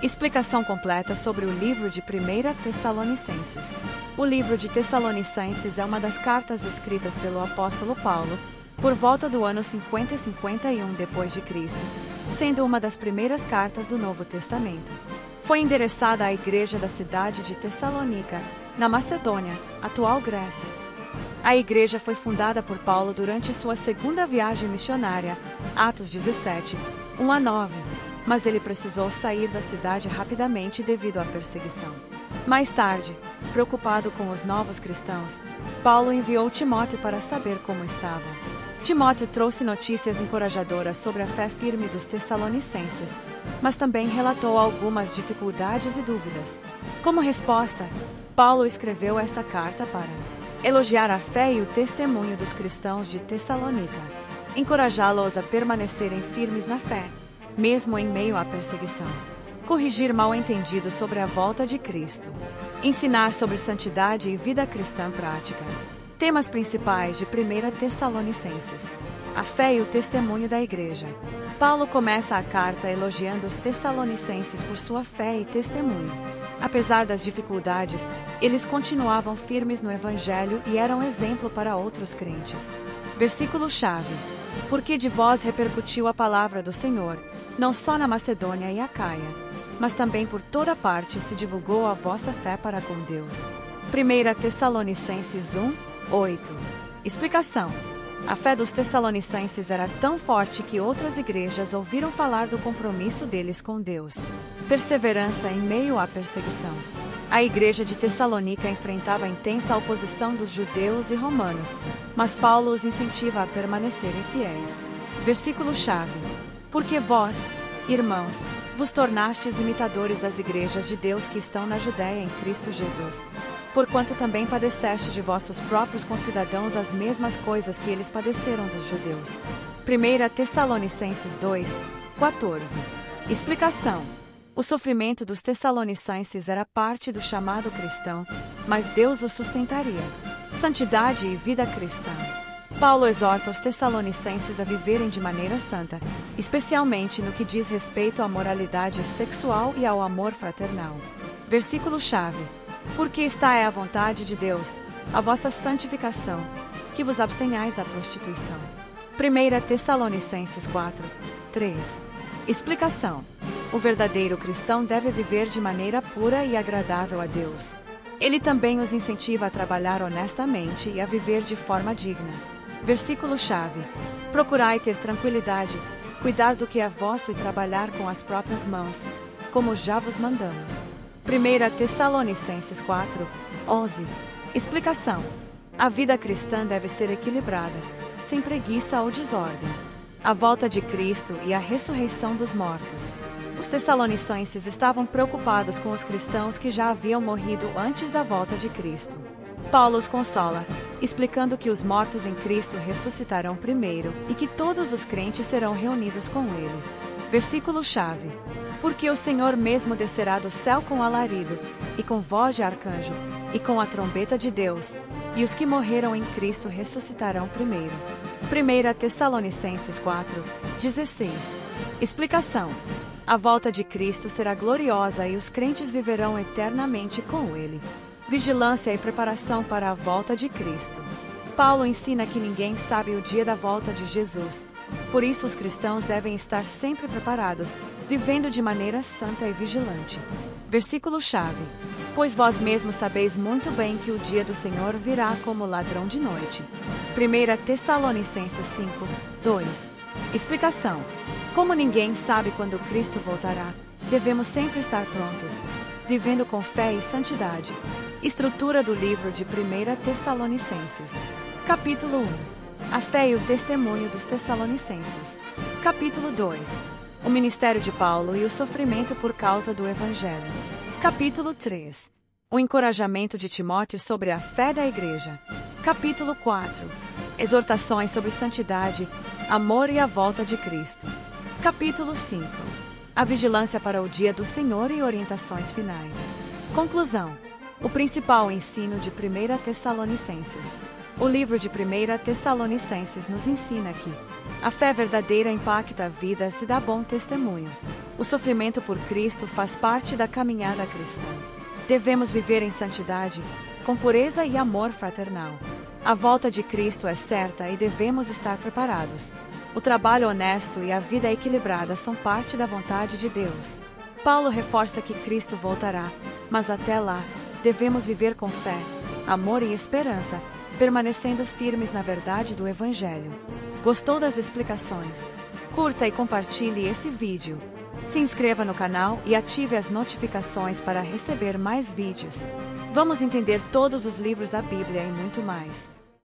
Explicação completa sobre o livro de 1 Tessalonicenses. O livro de Tessalonicenses é uma das cartas escritas pelo apóstolo Paulo por volta do ano 50 e 51 d.C., sendo uma das primeiras cartas do Novo Testamento. Foi endereçada à igreja da cidade de Tessalônica, na Macedônia, atual Grécia. A igreja foi fundada por Paulo durante sua segunda viagem missionária, Atos 17, 1-9, mas ele precisou sair da cidade rapidamente devido à perseguição. Mais tarde, preocupado com os novos cristãos, Paulo enviou Timóteo para saber como estavam. Timóteo trouxe notícias encorajadoras sobre a fé firme dos tessalonicenses, mas também relatou algumas dificuldades e dúvidas. Como resposta, Paulo escreveu esta carta para elogiar a fé e o testemunho dos cristãos de Tessalônica, encorajá-los a permanecerem firmes na fé, mesmo em meio à perseguição, corrigir mal-entendidos sobre a volta de Cristo, ensinar sobre santidade e vida cristã prática. Temas principais de 1 Tessalonicenses: a fé e o testemunho da igreja. Paulo começa a carta elogiando os tessalonicenses por sua fé e testemunho. Apesar das dificuldades, eles continuavam firmes no Evangelho e eram exemplo para outros crentes. Versículo-chave: porque de vós repercutiu a palavra do Senhor, não só na Macedônia e Acaia, mas também por toda parte se divulgou a vossa fé para com Deus. 1 Tessalonicenses 1:8. Explicação: a fé dos tessalonicenses era tão forte que outras igrejas ouviram falar do compromisso deles com Deus. Perseverança em meio à perseguição. A igreja de Tessalônica enfrentava intensa oposição dos judeus e romanos, mas Paulo os incentiva a permanecerem fiéis. Versículo-chave: porque vós, irmãos, vos tornastes imitadores das igrejas de Deus que estão na Judéia em Cristo Jesus, porquanto também padeceste de vossos próprios concidadãos as mesmas coisas que eles padeceram dos judeus. 1 Tessalonicenses 2:14. Explicação: o sofrimento dos tessalonicenses era parte do chamado cristão, mas Deus os sustentaria. Santidade e vida cristã. Paulo exorta os tessalonicenses a viverem de maneira santa, especialmente no que diz respeito à moralidade sexual e ao amor fraternal. Versículo-chave: porque está é a vontade de Deus, a vossa santificação, que vos abstenhais da prostituição. 1 Tessalonicenses 4:3. Explicação: o verdadeiro cristão deve viver de maneira pura e agradável a Deus. Ele também os incentiva a trabalhar honestamente e a viver de forma digna. Versículo-chave: procurai ter tranquilidade, cuidar do que é vosso e trabalhar com as próprias mãos, como já vos mandamos. 1 Tessalonicenses 4:11. Explicação: a vida cristã deve ser equilibrada, sem preguiça ou desordem. A volta de Cristo e a ressurreição dos mortos. Os tessalonicenses estavam preocupados com os cristãos que já haviam morrido antes da volta de Cristo. Paulo os consola, explicando que os mortos em Cristo ressuscitarão primeiro e que todos os crentes serão reunidos com ele. Versículo-chave: porque o Senhor mesmo descerá do céu com alarido, e com voz de arcanjo, e com a trombeta de Deus, e os que morreram em Cristo ressuscitarão primeiro. 1 Tessalonicenses 4:16. Explicação: a volta de Cristo será gloriosa e os crentes viverão eternamente com ele. Vigilância e preparação para a volta de Cristo. Paulo ensina que ninguém sabe o dia da volta de Jesus. Por isso os cristãos devem estar sempre preparados, vivendo de maneira santa e vigilante. Versículo-chave: pois vós mesmos sabeis muito bem que o dia do Senhor virá como ladrão de noite. 1 Tessalonicenses 5:2. Explicação: como ninguém sabe quando Cristo voltará, devemos sempre estar prontos, vivendo com fé e santidade. Estrutura do livro de 1 Tessalonicenses. Capítulo 1. A fé e o testemunho dos tessalonicenses. Capítulo 2. O ministério de Paulo e o sofrimento por causa do Evangelho. Capítulo 3. O encorajamento de Timóteo sobre a fé da igreja. Capítulo 4. Exortações sobre santidade, amor e a volta de Cristo. Capítulo 5. A vigilância para o dia do Senhor e orientações finais. Conclusão. O principal ensino de 1 Tessalonicenses. O livro de 1 Tessalonicenses nos ensina que a fé verdadeira impacta a vida e dá bom testemunho. O sofrimento por Cristo faz parte da caminhada cristã. Devemos viver em santidade, com pureza e amor fraternal. A volta de Cristo é certa e devemos estar preparados. O trabalho honesto e a vida equilibrada são parte da vontade de Deus. Paulo reforça que Cristo voltará, mas até lá, devemos viver com fé, amor e esperança, permanecendo firmes na verdade do Evangelho. Gostou das explicações? Curta e compartilhe esse vídeo. Se inscreva no canal e ative as notificações para receber mais vídeos. Vamos entender todos os livros da Bíblia e muito mais.